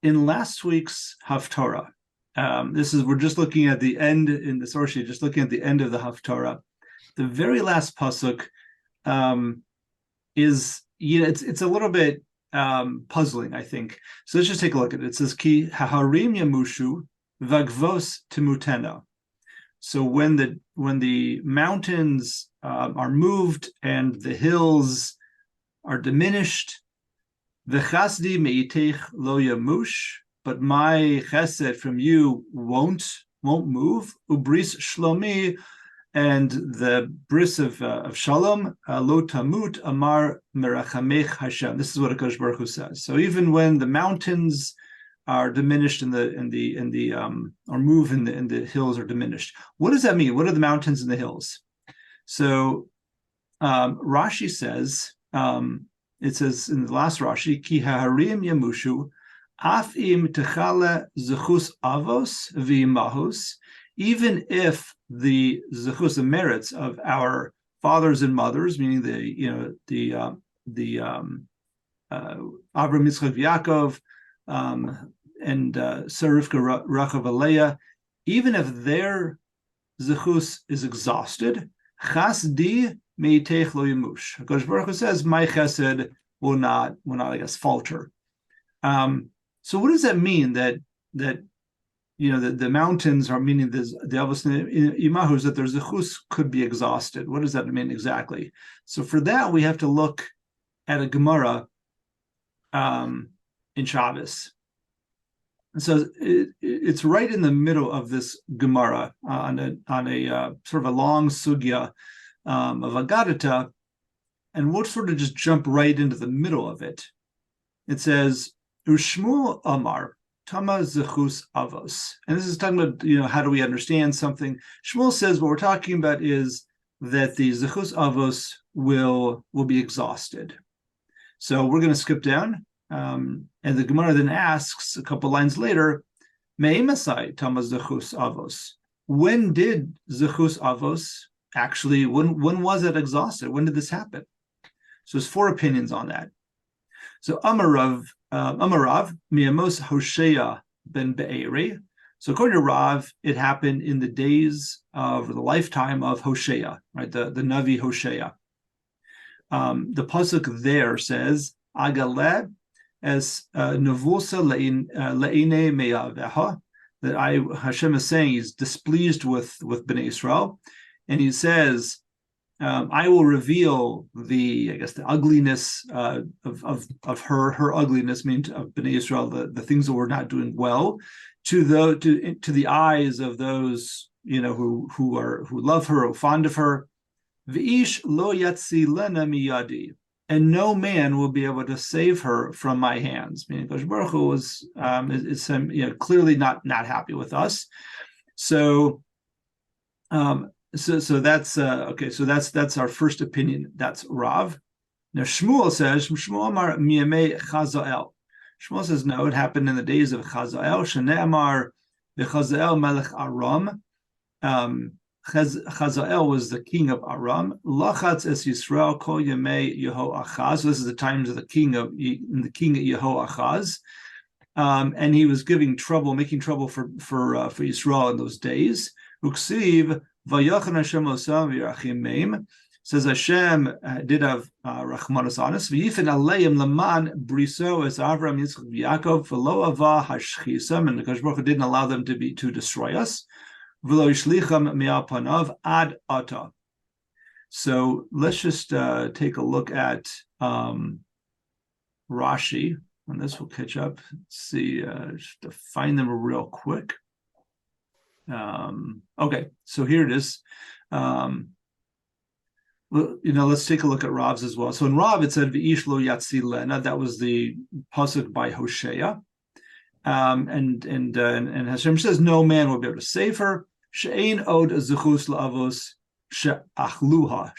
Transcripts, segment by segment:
in last week's Haftarah, we're just looking at the end in the source sheet, just looking at the end of the Haftarah. The very last pasuk is, it's a little bit puzzling, I think. So let's just take a look at it. It says, Ki haharim yamushu vagvos timutena. So when the mountains are moved and the hills are diminished, v'chasdi meitech lo yamush, but my chesed from you won't move. Ubris shlomi, and the bris of shalom, lo tamut amar merachamech Hashem. This is what HaKadosh Baruch Hu says. So even when the mountains are diminished or move and the hills are diminished, what does that mean? What are the mountains and the hills? So Rashi says, it says in the last Rashi, Ki haharim yamushu af im techale zechus avos v'imahus, even if the zechus, the merits of our fathers and mothers, meaning the Avraham, Yitzchak, Yaakov, and Sarivka, Rachav, Leah, even if their zechus is exhausted, chasdi meitech lo yamush. HaKadosh Baruch Hu says, my chesed will not, I guess, falter. So what does that mean that the mountains are, meaning the Avos Imahus, that their zechus could be exhausted? What does that mean exactly? So for that, we have to look at a Gemara in Shabbos. And so it's right in the middle of this Gemara on a sort of a long sugya of Agadata, and we'll sort of just jump right into the middle of it. It says, Ushmuel Amar, Tama Zechus Avos. And this is talking about, how do we understand something? Shmuel says what we're talking about is that the Zechus Avos will be exhausted. So we're going to skip down. And the Gemara then asks a couple lines later, Me'emasai Tama Zechus Avos. When did Zechus Avos actually, when was it exhausted? When did this happen? So there's 4 opinions on that. So Amarav Miamos Hoshea ben Be'eri. So according to Rav, it happened in the days of the lifetime of Hoshea, right? The Navi Hoshea. The pasuk there says, Agaleh as Nevusa le'ine me'aveha, that Hashem is saying he's displeased with Bnei Israel, and he says, I will reveal the ugliness of her ugliness, meaning of Bnei Israel, the things that we're not doing well, to the eyes of those who love her or fond of her. V'ish lo yatsi lena miyadi, and no man will be able to save her from my hands. Meaning, Kosh Baruch Hu is clearly not happy with us. So. So that's okay. So that's our first opinion. That's Rav. Now Shmuel says, Shmuel Amar Miyamei Chazael. Shmuel says no, it happened in the days of Chazael. Shene'amar v'Chazael Melech Aram. Chazael was the king of Aram. Lachatz es Yisrael kol Yemei Yehoachaz. So this is the times of the king of Yehoachaz, and he was making trouble for Yisrael in those days. Uksiv. Vayachan Hashem osam v'yirachim meim. Says Hashem did have rachmanos on us. V'yifin aleim laman briso es Avraham, Yitzchak, Yaakov v'lo ava hashchisam, and the HaKadosh Baruch Hu didn't allow them to destroy us. V'lo yishlicham me'al panav ad ata. So let's just take a look at Rashi, and this will catch up. Let's see, just to find them real quick. Okay, so here it is. Let's take a look at Rav's as well. So in Rav it said V'ish lo yatsi lena. That was the pasuk by Hoshea, and Hashem says no man will be able to save her. She'ein od zechus la'avos she'akaluha.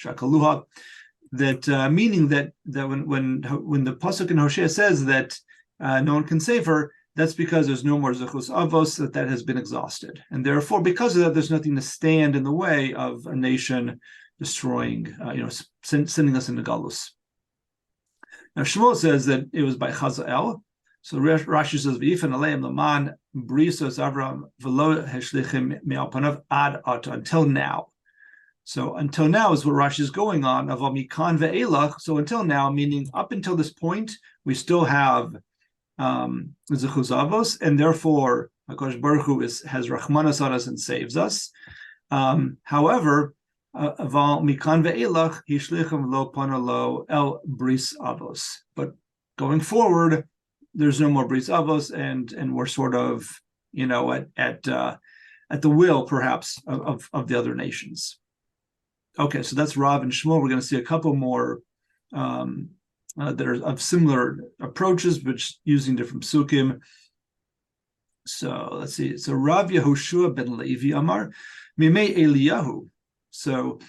That meaning that when the pasuk in Hoshea says that no one can save her, that's because there's no more Zechus Avos, that has been exhausted. And therefore, because of that, there's nothing to stand in the way of a nation destroying, sending us into Galus. Now, Shmuel says that it was by Chazael. So Rashi says, "V'ifan aleim laman brisos Avram v'lo heshlichim me'alpanav ad ata," until now. So until now is what Rashi is going on of amikan ve'elach. So until now, meaning up until this point, we still have Zechus Avos, and therefore HaKadosh Baruch Hu has Rachmanas on us and saves us. However, aval mikan ve'elach hishlichem lo pana lo el bris avos. But going forward, there's no more bris avos, and we're sort of, at the will perhaps of the other nations. Okay, so that's Rav and Shmuel. We're going to see a couple more that are of similar approaches, but using different psukim. So let's see. So Rav Yehoshua ben Levi Amar Mimei Eliyahu. So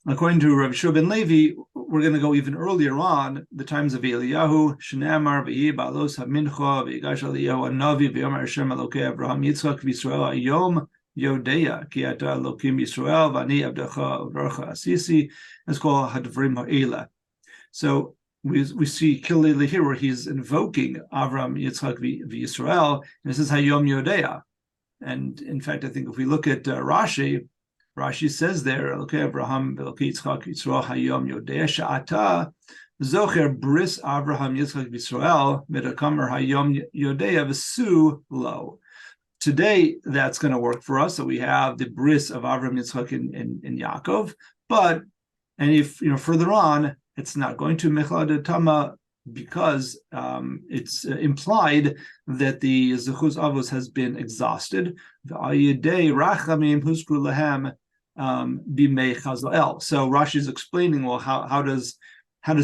according to Rav Yehoshua ben Levi, we're going to go even earlier on, the times of Eliyahu. Shnei v'yi ba'alos hamincha v'yigash Eliyahu hanavi v'yomar Hashem Elokei Abraham Yitzchak v'Yisrael hayom Yodea ki ata Elokim Yisrael v'ani avdecha u'v'recha asisi. It's called Hadvrim ha'ela. So we see clearly here where he's invoking Avram, Yitzchak, v'Yisrael, and it says Hayom Yodea. And in fact, I think if we look at Rashi says there, okay, Abraham, Yitzchak, Yisrael, Hayom Yodea, Sha'ata, Zocher Bris Abraham, Yitzchak, Yisrael, Medakamer Hayom Yodea, V'su Lo. Today, that's going to work for us. So we have the bris of Avram, Yitzchak, and Yaakov. And if further on, it's not going to Mechlad Tama because it's implied that the Zechus Avos has been exhausted. So Rashi is explaining, well, how does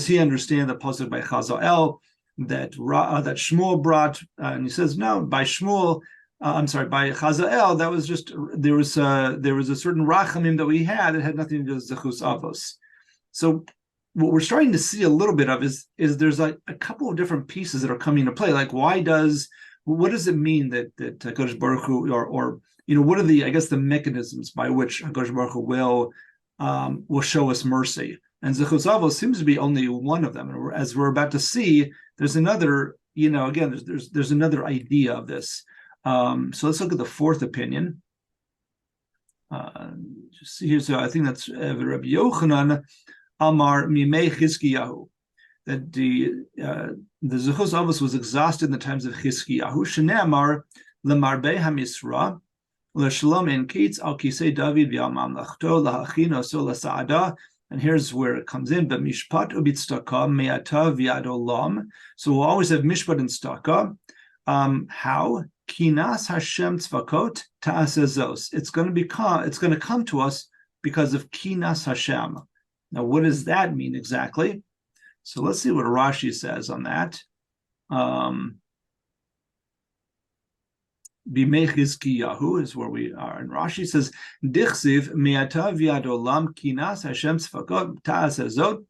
he understand the pasuk by Chazael that Shmuel brought? And he says no, by Shmuel. By Chazael, that was just there was a certain rachamim that we had that had nothing to do with Zechus Avos. So what we're starting to see a little bit of is there's like a couple of different pieces that are coming into play. Like what does it mean that HaKadosh Baruch Hu, or what are the mechanisms by which HaKadosh Baruch Hu will show us mercy? And Zechus Avos seems to be only one of them. And as we're about to see, there's another, there's another idea of this. So let's look at the fourth opinion. Just see here. So I think that's Rabbi Yochanan Amar Mimei Chizkiyahu, that the Zechus Avos was exhausted in the times of Chizkiyahu. Shnei Amar Lemarbe Hamisra LeShalom En Kitz Al Kisei David V'Al Mamlachto LaHachino So LaSaada. And here's where it comes in. But Mishpat Ubitztaka Me'ata V'Ad Olam. So we'll always have Mishpat and Staka. How? Kinas Hashem Tzvakot Ta'asezos. It's going to come to us because of Kinas Hashem. Now, what does that mean exactly? So let's see what Rashi says on that. Bimei Chizkiyahu is where we are. And Rashi says, Dichsiv me'ata v'yad olam kinas Hashem tzvakot ta'asezot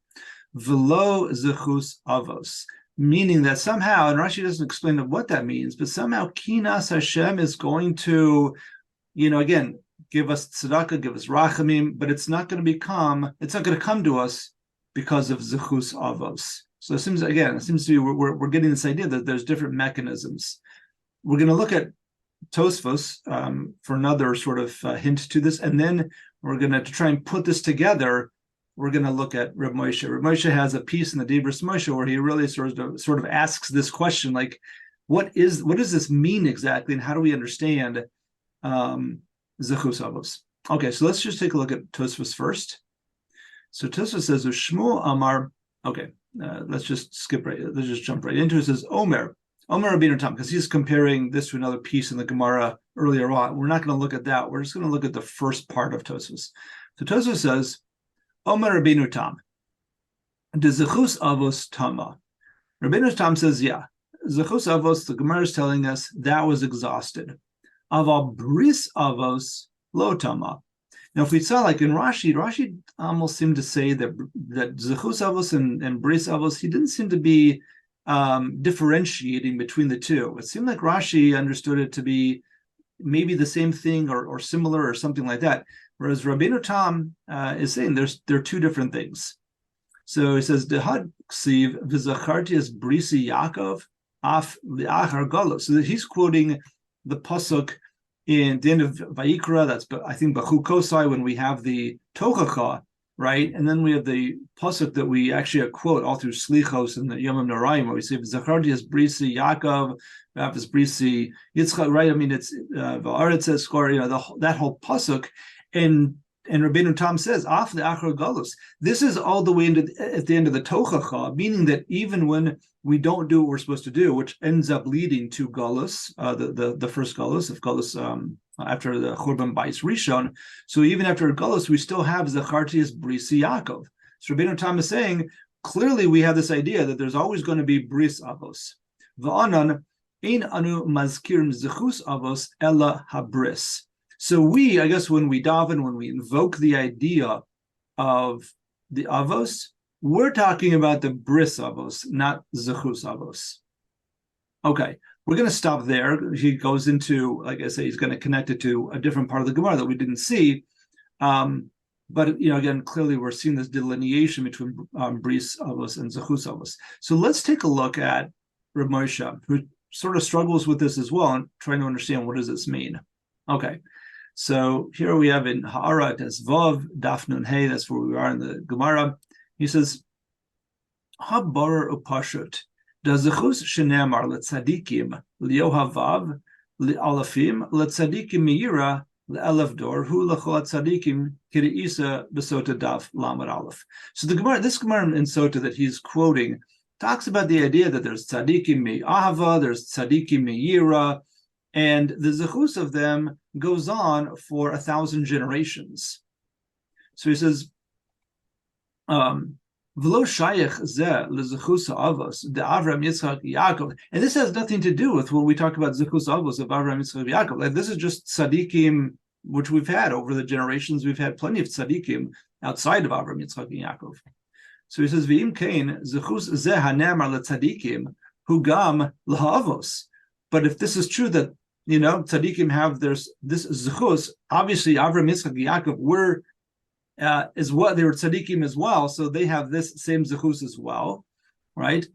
v'lo zechus avos. Meaning that somehow, and Rashi doesn't explain what that means, but somehow Kinas Hashem is going to, again, give us tzedakah, give us rachamim, but it's not going to come to us because of Zechus Avos. So it seems to be we're getting this idea that there's different mechanisms. We're going to look at Tosfos for another sort of hint to this, and then we're going to try and put this together. We're going to look at Reb Moshe. Reb Moshe has a piece in the Dibros Moshe where he really sort of asks this question, like, what does this mean exactly, and how do we understand Zechus Avos? Okay, so let's just take a look at Tosfos first. So Tosfos says, Shmuel Amar. Okay, let's just jump right into it. It says Omer Rabbeinu Tam, because he's comparing this to another piece in the Gemara earlier on. We're not going to look at that. We're just going to look at the first part of Tosfos. So Tosfos says, Omer Rabbeinu Tam, the Zechus Avos Tama. Rabbeinu Tam says, yeah, Zechus Avos, the Gemara is telling us that was exhausted. Aval Bris Avos Lo Tama. Now, if we saw like in Rashi almost seemed to say that Zechus Avos and Bris Avos, he didn't seem to be differentiating between the two. It seemed like Rashi understood it to be maybe the same thing or similar or something like that. Whereas Rabbeinu Tam is saying there are two different things. So he says, Dehad Ksiv V'zacharti as Brisi Yaakov af li'achar galus. So that he's quoting the pasuk in the end of Vayikra. That's, I think, Bachukosai, when we have the Tochacha, right? And then we have the pasuk that we actually quote all through Slichos and the Yomim Noraim, where we say Zachardias Brisi Yaakov, Baptist Brisi Yitzchak, right? I mean, it's Va'aretz Eskor, that whole pasuk, and Rabbeinu Tam says, "Af the Achar Galus." This is all the way at the end of the Tochacha, meaning that even when we don't do what we're supposed to do, which ends up leading to Galus, the first Galus of Galus after the Churban Bais Rishon. So even after Galus, we still have Zachartias Brisi Yaakov. So Rabbeinu Tam is saying, clearly we have this idea that there's always going to be Bris Avos. Va'anan ein anu mazkirim Zechus Avos ella habris. So we, I guess, when we daven, when we invoke the idea of the Avos, we're talking about the Bris Avos, not Zechus Avos. Okay, we're going to stop there. He goes into, like I say, he's going to connect it to a different part of the Gemara that we didn't see. But again, clearly we're seeing this delineation between Bris Avos and Zechus Avos. So let's take a look at Rav Moshe, who sort of struggles with this as well, and trying to understand, what does this mean? Okay. So here we have in Ha'ara as Vav, Daf Nun Hey, that's where we are in the Gemara. He says, Ha-barer upashut, da zechus shenemar letzadikim liyohavav li'alafim letzadikim meira le'elef dor hu lechol tzadikim kiri'isa besota daf lamad aleph. So this Gemara in Sota that he's quoting talks about the idea that there's tzadikim me'ahava, there's tzadikim me'ira, and the zechus of them goes on for 1,000 generations. So he says, V'lo shayach zeh lezechus avos de Avram Yitzchak Yaakov, and this has nothing to do with when we talk about zechus avos of Avram Yitzchak Yaakov. Like, this is just tzadikim, which we've had over the generations. We've had plenty of tzadikim outside of Avram Yitzchak and Yaakov. So he says, V'im kain zechus zeh hanemar letzadikim hu gam lahavos. But if this is true that tzaddikim have this zechus, obviously Avram, Yitzchak, Yaakov is what they were tzaddikim as well, so they have this same zechus as well, right?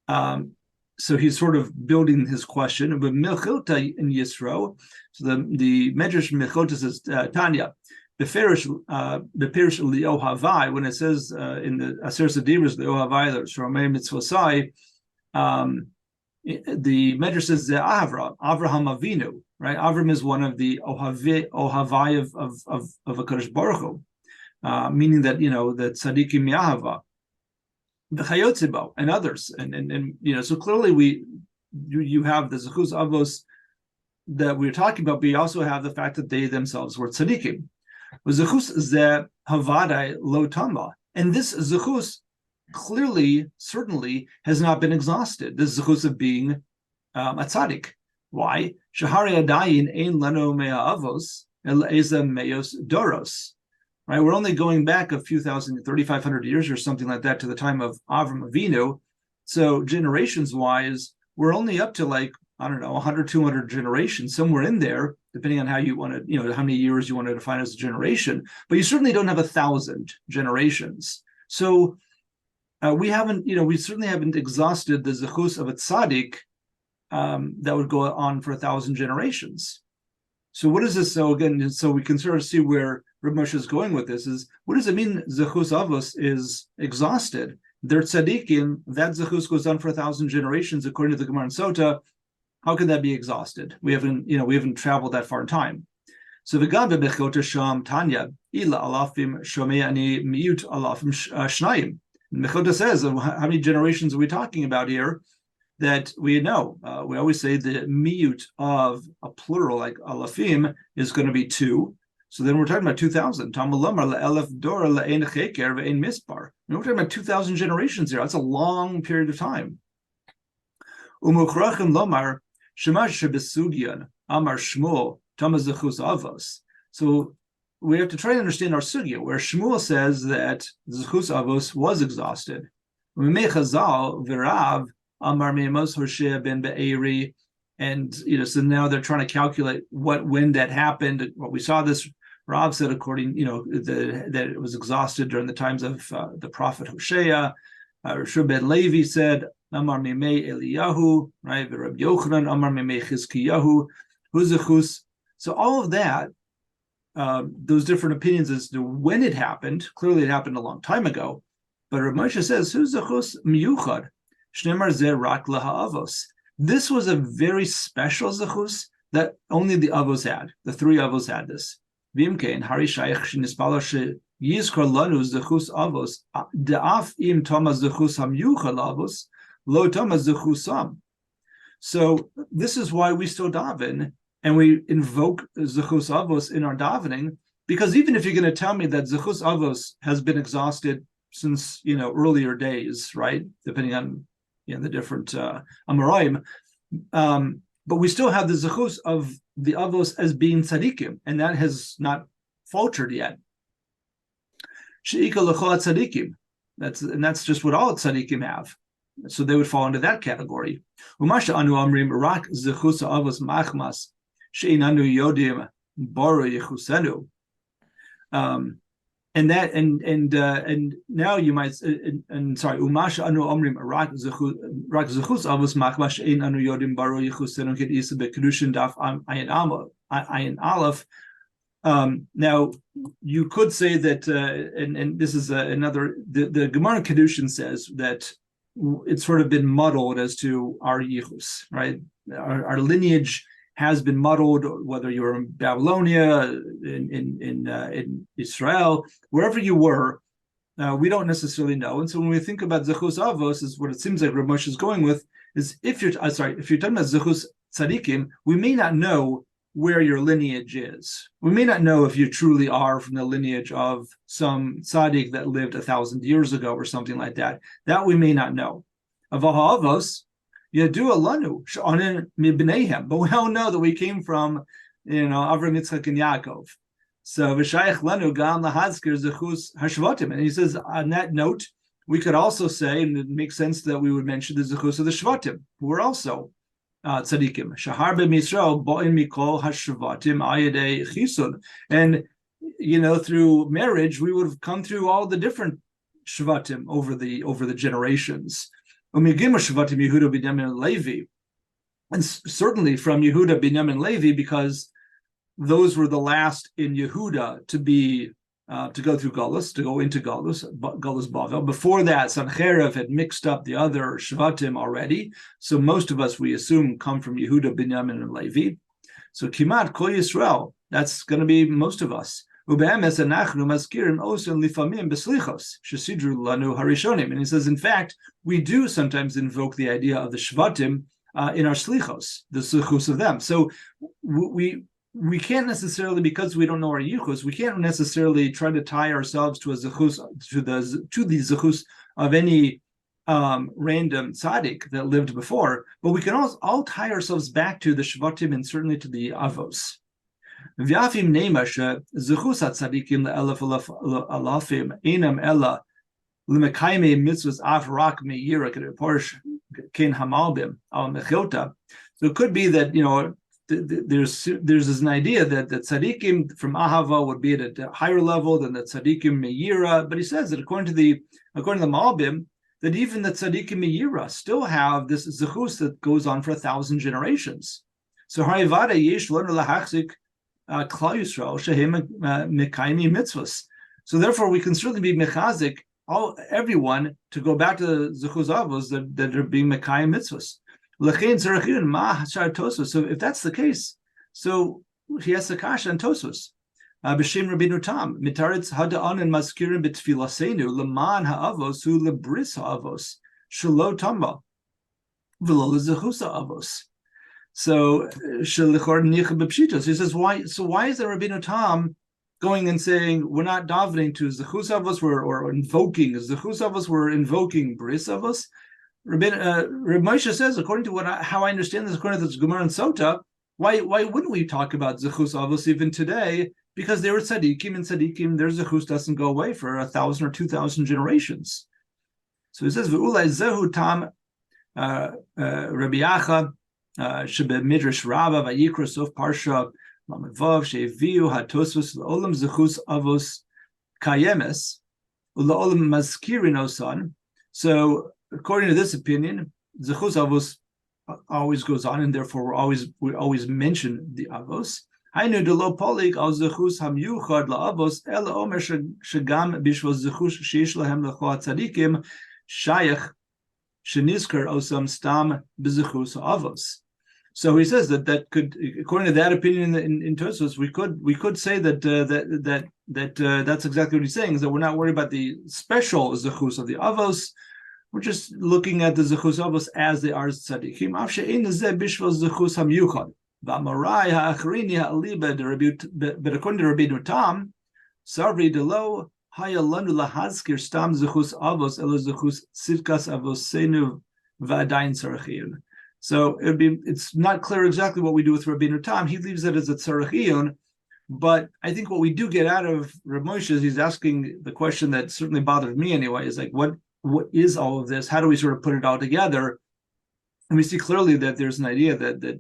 So he's sort of building his question. But Milchota in Yisro, so the Medrash Milchota says, Tanya, beferish liohavai, when it says in the Aser Sadiras liohavai, the Shomei Mitzvosai, the Medrash says Avraham Avinu, right? Avram is one of the Ohavai of HaKadosh Baruch Hu, meaning that that Tzadikim Yahava, the Chayotzibo, and others, and so clearly you have the Zechus Avos that we're talking about, but you also have the fact that they themselves were Tzadikim. Zechus ze Havadai Lo Tama, and this Zechus clearly, certainly, has not been exhausted. This zechus of being a tzaddik. Why? Shahari adayin ein lano mea avos el eza meos doros. Right? We're only going back a few thousand, 3,500 years or something like that to the time of Avram Avinu. So generations-wise, we're only up to 100, 200 generations, somewhere in there, depending on how you want to, how many years you want to define as a generation. But you certainly don't have 1,000 generations. So we certainly haven't exhausted the zechus of a tzaddik that would go on for 1,000 generations. So what is this? So again, so we can sort of see where Rav Moshe is going with this. Is what does it mean? Zechus Avos is exhausted. They're tzaddikim. That zechus goes on for 1,000 generations, according to the Gemara in Sota. How can that be exhausted? We haven't traveled that far in time. So v'gabe bechota sham tanya ila alafim shomei ani miut alafim shnayim. Mechota says, how many generations are we talking about here? That we know. We always say the miut of a plural like alafim is going to be 2. So then we're talking about 2,000. Tamalomar le'elef dor le'ein cheker ve'ein mispar. We're talking about 2,000 generations here. That's a long period of time. Umuchrachim lomar shemash shebesugyan amar Shmuel tamazechus avos. So we have to try to understand our sugya, where Shmuel says that Zechus Avos was exhausted. Chazal v'Rav amar me'emos Hoshea ben Be'eri, and so now they're trying to calculate when that happened. What we saw this, Rav said, according that it was exhausted during the times of the prophet Hoshea. Rashub ben Levi said Amar Mimei Eliyahu, right? Rabbi Yochanan, Amar Mimei Chizkiyahu, Hu Zechus. So all of that, those different opinions as to when it happened. Clearly, it happened a long time ago. But Rav Moshe says, "Hu Zechus miyuchad, shnemar zeh rak laha'avos." This was a very special Zechus that only the Avos had. The three Avos had this. V'imkein hari shayich shenispala sheyizkar lanu Zechus Avos de'af im tama Zechus hamyuchad Avos lo tama Zechusam. So this is why we still daven and we invoke Zechus Avos in our davening, because even if you're going to tell me that Zechus Avos has been exhausted since earlier days, right? Depending on the different Amoraim, but we still have the Zechus of the Avos as being tzaddikim, and that has not faltered yet. She'ika l'chol tzaddikim. That's just what all tzaddikim have. So they would fall into that category. Umasha anu amrim rak Zechus Avos machmas she'in anu yodim baro yechusenu. And now you might sorry, Umasha anu omrim rak zechus avos machmas ein anu yodim baro yichusenu get isa bekedushin daf ayin aleph. Now you could say that, and this is another. The Gemara Kedushin says that it's sort of been muddled as to our yichus, right? Our lineage has been muddled, whether you were in Babylonia, in Israel, wherever you were, we don't necessarily know. And so when we think about Zechus Avos, is what it seems like Rav Moshe is going with, is if you're talking about Zechus Tzadikim, we may not know where your lineage is. We may not know if you truly are from the lineage of some tzaddik that lived 1,000 years ago or something like that. That we may not know. Avaha Avos, Yadu alanu she'anin mibneihem, but we all know that we came from, Avram, Yitzchak, and Yaakov. So v'shayich lanu gam lahazkir zechus hashvatim, and he says on that note, we could also say, and it makes sense that we would mention the zechus of the shvatim, who were also tzaddikim. Shahar b'Yisrael bo'in mikol hashvatim ayedei chisun, and through marriage we would have come through all the different shvatim over the generations. And certainly from Yehuda, Binyamin, Levi, because those were the last in Yehuda to go through Galus, to go into Galus Bavel. Before that, Sancherev had mixed up the other Shvatim already. So most of us, we assume, come from Yehuda, Binyamin, and Levi. So Kimat Kol Yisrael, that's going to be most of us. And he says, in fact, we do sometimes invoke the idea of the Shvatim in our slichos, the zechus of them. So we can't necessarily, because we don't know our yichus, we can't necessarily try to tie ourselves to a zechus, to the zechus of any random tzaddik that lived before, but we can all tie ourselves back to the Shvatim and certainly to the Avos. V'yafim neimasha zechus hatzadikim le'elef alafim einam ella l'mekayme mitzvahs af rak me'yira k'deporish ken hamalbim al mechilta. So it could be that there's an idea that the tzadikim from ahava would be at a higher level than the tzadikim me'yira, but he says that according to the malbim, that even the tzadikim me'yira still have this zechus that goes on for 1,000 generations. So harivada yesh lo lahachzik Klal Yisrael shehem mekaymi mitzvos. So therefore, we can certainly be mechazik everyone to go back to the Zechus Avos that are being mekayim mitzvos. So if that's the case, so he has a kasha and Tosos. B'shem Rabbeinu Tam mitaretz hada'an and maskirim b'tfilasenu leman ha'avos hu lebris ha'avos shelo tamba v'lo lezechus ha'avos. So he says, why? So why is there Rabbeinu Tam going and saying we're not davening to Zechus Avos, or invoking Zechus Avos, we're invoking Bris Avos? Reb Moshe says, according to how I understand this, according to this Gemara and Sota, why wouldn't we talk about Zechus Avos even today? Because they were tzaddikim, and tzaddikim, their Zechus doesn't go away for 1,000 or 2,000 generations. So he says, V'ulai zehu tam Rabbi Yacha. Midrash Rabba Vayikra Sof Parsha Lamavav Sheviu Hatosvus Olam Zechus Avos Kayemes Ulaolam Maskirin Osan. So according to this opinion, Zechus Avos always goes on, and therefore we always mention the Avos. Hainu de lo polik al Zechus hamyuchad laavos el omer shegam bishvos Zechus sheish lahem lecho tzadikim shayach shenizker osam stam b'Zechus Avos. So he says that could, according to that opinion in Tosfos, we could say that that's exactly what he's saying, is that we're not worried about the special Zechus of the Avos. We're just looking at the Zechus Avos as they are tzaddikim. Afshe'ein zeh bishvos Zechus hamyuchad. V'amarai ha'achrini ha'aliba but according to Rabbeinu Tam, Sarvi delo hayalanu lahazkir stam Zechus Avos elo Zechus sivkas avosenu v'adayin tzarechiyun. So it's not clear exactly what we do with Rabbeinu Tam. He leaves it as a tzarechiyun, but I think what we do get out of Reb Moshe is he's asking the question that certainly bothered me anyway, is like, what is all of this? How do we sort of put it all together? And we see clearly that there's an idea that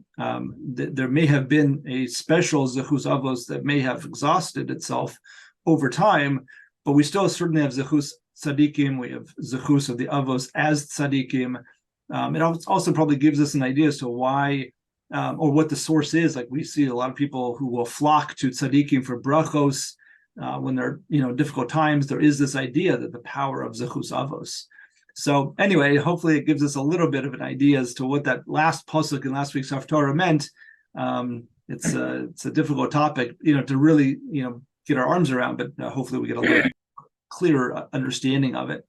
there may have been a special Zechus Avos that may have exhausted itself over time, but we still certainly have Zechus Tzadikim, we have Zechus of the Avos as Tzadikim. It also probably gives us an idea as to why, or what the source is. Like we see a lot of people who will flock to Tzadikim for brachos when they're, difficult times. There is this idea that the power of Zechus Avos. So anyway, hopefully it gives us a little bit of an idea as to what that last pasuk in last week's Haftarah meant. It's a difficult topic, to really, get our arms around, but hopefully we get a little clearer understanding of it.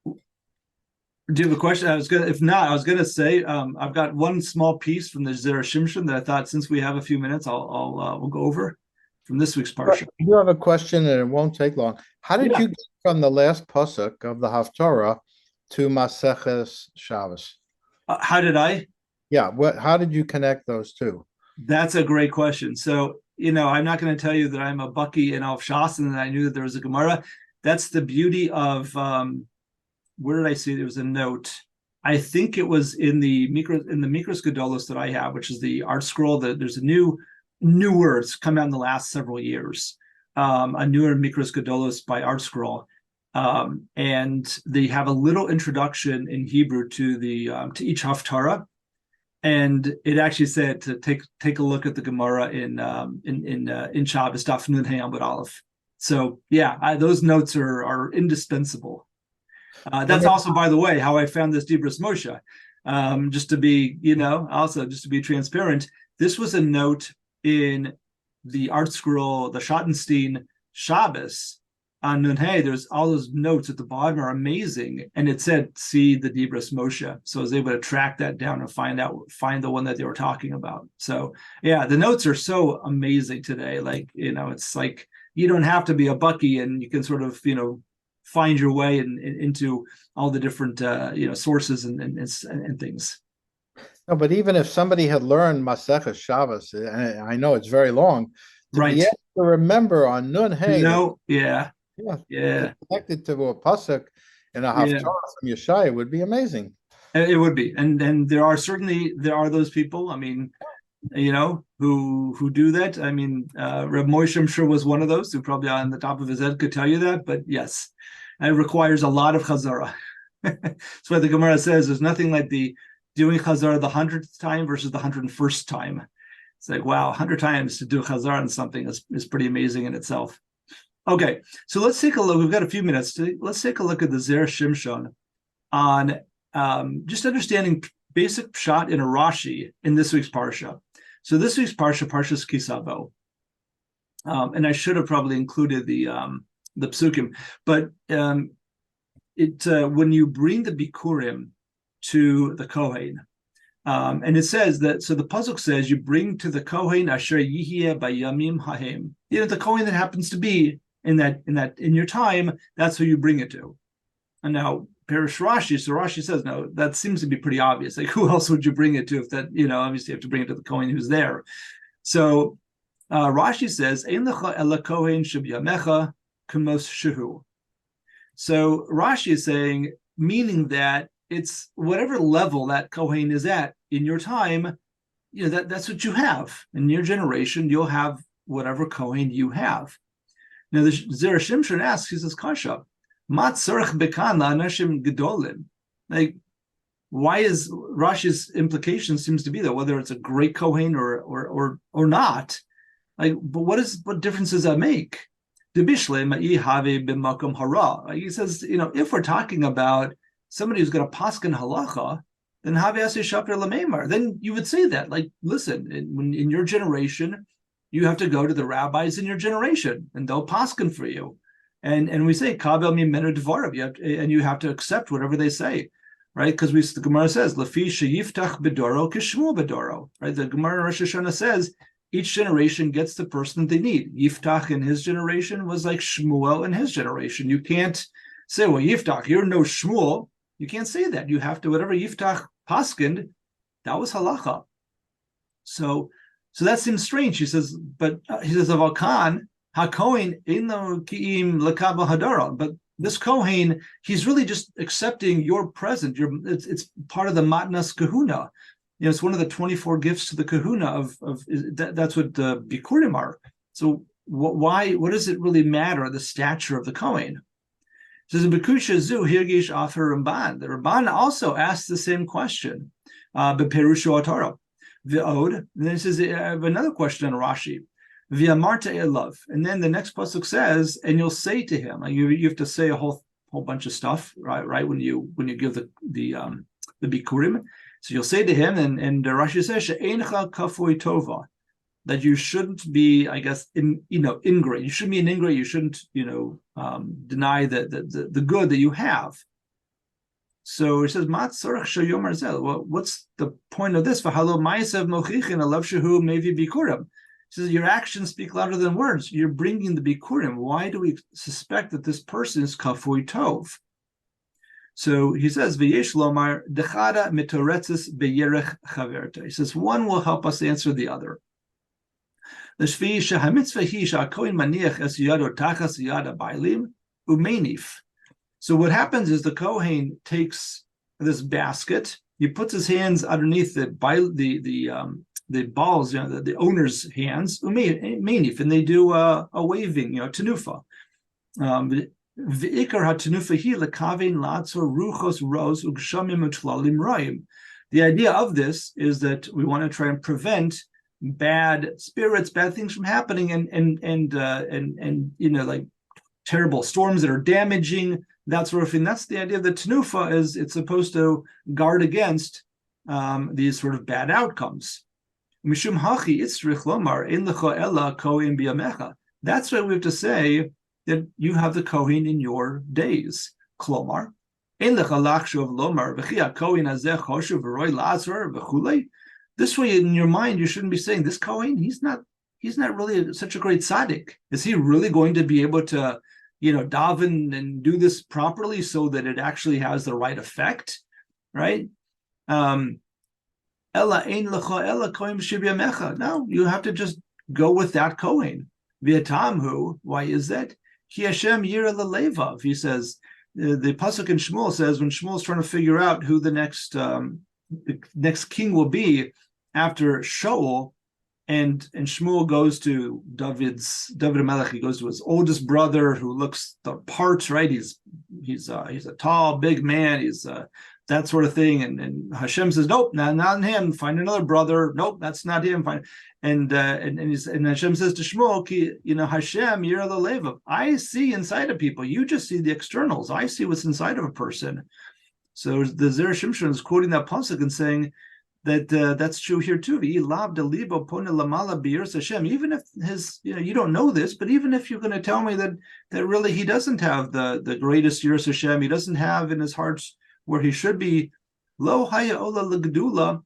Do you have a question? If not, I was gonna say I've got one small piece from the Zera Shimshon that I thought, since we have a few minutes, we'll go over from this week's parsha. You have a question, and it won't take long. How did you get from the last pasuk of the Haftarah to Maseches Shabbos? How did I? Yeah, how did you connect those two? That's a great question. So, I'm not going to tell you that I'm a Bucky in Alf Shas and that I knew that there was a Gemara. That's the beauty of where did I see there was a note? I think it was in the Mikros Gedolos that I have, which is the art scroll. There's a new words come out in the last several years. A newer Mikros Gedolos by Art Scroll, and they have a little introduction in Hebrew to to each Haftarah, and it actually said to take a look at the Gemara in Shabbos Daf Nun Hey Amud Aleph. So those notes are indispensable. That's also, by the way, how I found this Dibros Moshe. Just to be transparent, this was a note in the art scroll, the Schottenstein Shabbos on Nun Hey. There's all those notes at the bottom are amazing, and it said, "See the Dibros Moshe." So I was able to track that down and find the one that they were talking about. So the notes are so amazing today. Like it's like you don't have to be a Bucky, and you can sort of find your way into all the different sources and things. No, but even if somebody had learned Maseches Shabbos, I know it's very long, to be able to remember on Nun Hey, connected to a pasuk in a Haftarah from Yeshaya would be amazing. It would be, and there are those people. I mean, who do that. I mean, Reb Moshe, I'm sure, was one of those who probably on the top of his head could tell you that. But yes, it requires a lot of chazara. That's why the Gemara says there's nothing like the doing chazara the 100th time versus the 101st time. It's like, wow, 100 times to do chazara on something is pretty amazing in itself. Okay, so let's take a look. We've got a few minutes. Let's take a look at the Zera Shimshon on just understanding basic pshat in a Rashi in this week's parsha. So this week's Parshas Ki Savo, and I should have probably included the psukim, but when you bring the bikurim to the Kohen, and it says that, so the pasuk says you bring to the Kohen asher yihye bayamim hahem. The Kohen that happens to be in your time, that's who you bring it to. And now Perish Rashi, so Rashi says, no, that seems to be pretty obvious. Like, who else would you bring it to if that, obviously you have to bring it to the Kohen who's there. So Rashi says, Ein lecha ela Kohen shebyamecha kamos shehu. So Rashi is saying, meaning that it's whatever level that Kohen is at in your time, that's what you have. In your generation, you'll have whatever Kohen you have. Now the Zera Shimshon asks, he says, Kasha, Ma tzarech bekan la'anashim gedolim. Like, why is Rashi's implication seems to be that whether it's a great Kohen or not, like, but what difference does that make? He says, if we're talking about somebody who's going to paskin halacha, then then you would say that, like, listen, in your generation, you have to go to the rabbis in your generation, and they'll paskin for you. And we say kabel mimenu dvarav, and you have to accept whatever they say, right? Because the Gemara says lafi sheyiftach bedoro kishmu bedoro, right? The Gemara in Rosh Hashanah says each generation gets the person they need. Yiftach in his generation was like Shmuel in his generation. You can't say, well, Yiftach, you're no Shmuel. You can't say that. You have to, whatever Yiftach paskind, that was halacha. So that seems strange. He says, but he says, Avakan, HaKohen in the Ki'im Lakaba Hadara. But this Kohen, he's really just accepting your present. It's part of the Matnas Kahuna. It's one of the 24 gifts to the kahuna that's what the bikurim are. So what does it really matter, the stature of the Kohen? It says in Bekusha Zu Hirgish Afer Ramban. The Ramban also asked the same question. Beperushu Atara. V'od. And then it says, I have another question on Rashi. V'amarta elav. And then the next pasuk says, and you'll say to him, like you have to say a whole bunch of stuff, right? When you give the bikurim. So you'll say to him, and Rashi says, "She'eincha kafui tova," that you shouldn't be, I guess, ingrate. You shouldn't be an ingrate. You shouldn't, deny the good that you have. So it says, "Mat tzorach sheyomar zel." Well, what's the point of this? V'halo ma'asav mochichin alav shehu mevi bikurim. It says your actions speak louder than words. You're bringing the bikurim. Why do we suspect that this person is kafui tov? So he says, "V'yesh lomar dechada mitoretzes beyerech chaverta." He says one will help us answer the other. The shvi shehamitzvah hi she'akohen maniach es yado tachas yada bailim umenif. So what happens is the Kohen takes this basket, he puts his hands underneath the balls, the owner's hands, umenif, and they do a waving, tenufa. The idea of this is that we want to try and prevent bad spirits, bad things from happening, and like terrible storms that are damaging, that sort of thing. That's the idea of the tenufa, is it's supposed to guard against these sort of bad outcomes. Mishum hachi itzrich lomar ein lecha ela kohen biyamecha. That's why we have to say that you have the Kohen in your days. Klomar, ein lecha lachshuv lomar v'chi haKohen hazeh choshuv v'roi lazar v'chulei. This way, in your mind, you shouldn't be saying this Kohen. He's not really such a great tzaddik. Is he really going to be able to, daven and do this properly so that it actually has the right effect, right? Ella ein lecha ella Kohen b'shibyamecha. No, you have to just go with that Kohen. V'yatamhu. Why is that? Ki Hashem yira lelevav. He says, the pasuk in Shmuel says, when Shmuel's trying to figure out who the next king will be after Shaul, and Shmuel goes to David HaMelech. He goes to his oldest brother who looks the part, right? He's a tall, big man. He's that sort of thing. And Hashem says, nope, not him. Find another brother. Nope, that's not him. And Hashem says to Shmuel, Hashem, yira lelevav. I see inside of people. You just see the externals. I see what's inside of a person. So the Zer Shimshon is quoting that pasuk and saying that that's true here too. Even if his, you don't know this, but even if you're going to tell me that really he doesn't have the greatest yiras Hashem, he doesn't have in his heart where he should be, lo haya ola legdula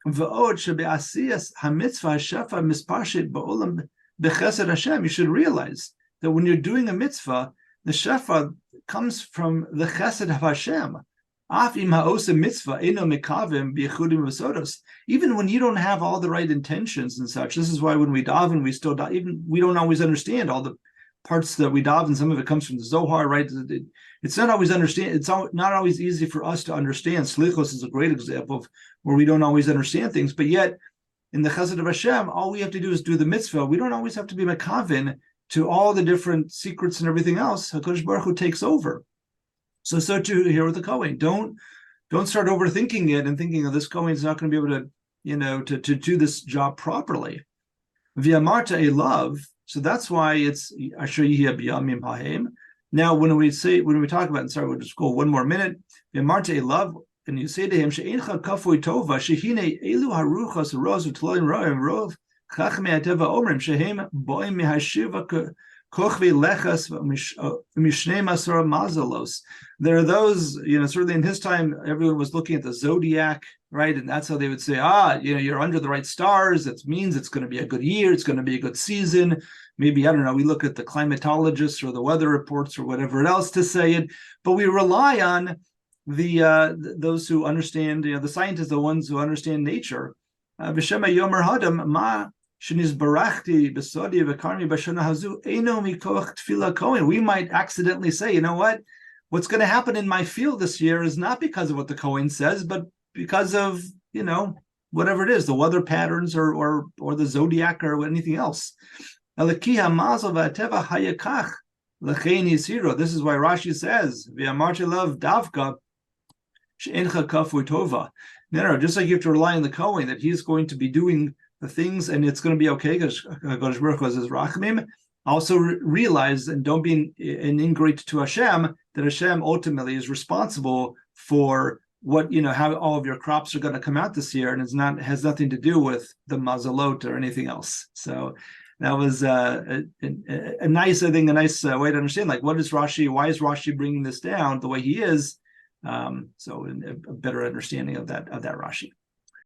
v'od shebe'asiyas hamitzvah hashafa mispashit ba'olam bechesed Hashem. You should realize that when you're doing a mitzvah, the shefa comes from the chesed of Hashem. Even when you don't have all the right intentions and such, this is why when we daven, we don't always understand all the parts that we daven. Some of it comes from the Zohar, right? It's not always not always easy for us to understand. Slichos is a great example of where we don't always understand things, but yet in the Chesed of Hashem, all we have to do is do the mitzvah. We don't always have to be makavin to all the different secrets and everything else. HaKadosh Baruch Hu takes over. So too here with the Kohen. Don't don't start overthinking it and thinking, oh, this Kohen's not going to be able to, to do this job properly. Via Marta a love, so that's why it's Asher Yihya B'Yamim Hahem. Now, when we talk about, and sorry, we'll just go one more minute. Via Marta a love, and you say to him, She'incha kafui tova, shehine elu haruchas roz utloim roim rov chachmei ateva omrim shehem boim mehashiva kochvi lechas mishnei masor mazalos. There are those, certainly in his time, everyone was looking at the zodiac, right? And that's how they would say, you're under the right stars. That means it's going to be a good year. It's going to be a good season. Maybe, I don't know, we look at the climatologists or the weather reports or whatever else to say it, but we rely on those who understand, the scientists, the ones who understand nature. V'shema yomer hadam ma shenizbarachti b'sodi v'karmi b'shana hazu eino mikoch tefila kohen. We might accidentally say, what's going to happen in my field this year is not because of what the Kohen says, but because of, whatever it is, the weather patterns or the zodiac or anything else. This is why Rashi says, no, just like you have to rely on the Kohen, that he's going to be doing the things and it's going to be okay, because Hakadosh Baruch Hu is Rachamim. Also realize, and don't be an ingrate to Hashem, that Hashem ultimately is responsible for what, how all of your crops are going to come out this year, and has nothing to do with the mazalot or anything else. So that was a nice way to understand, why is Rashi bringing this down the way he is? So a better understanding of that Rashi.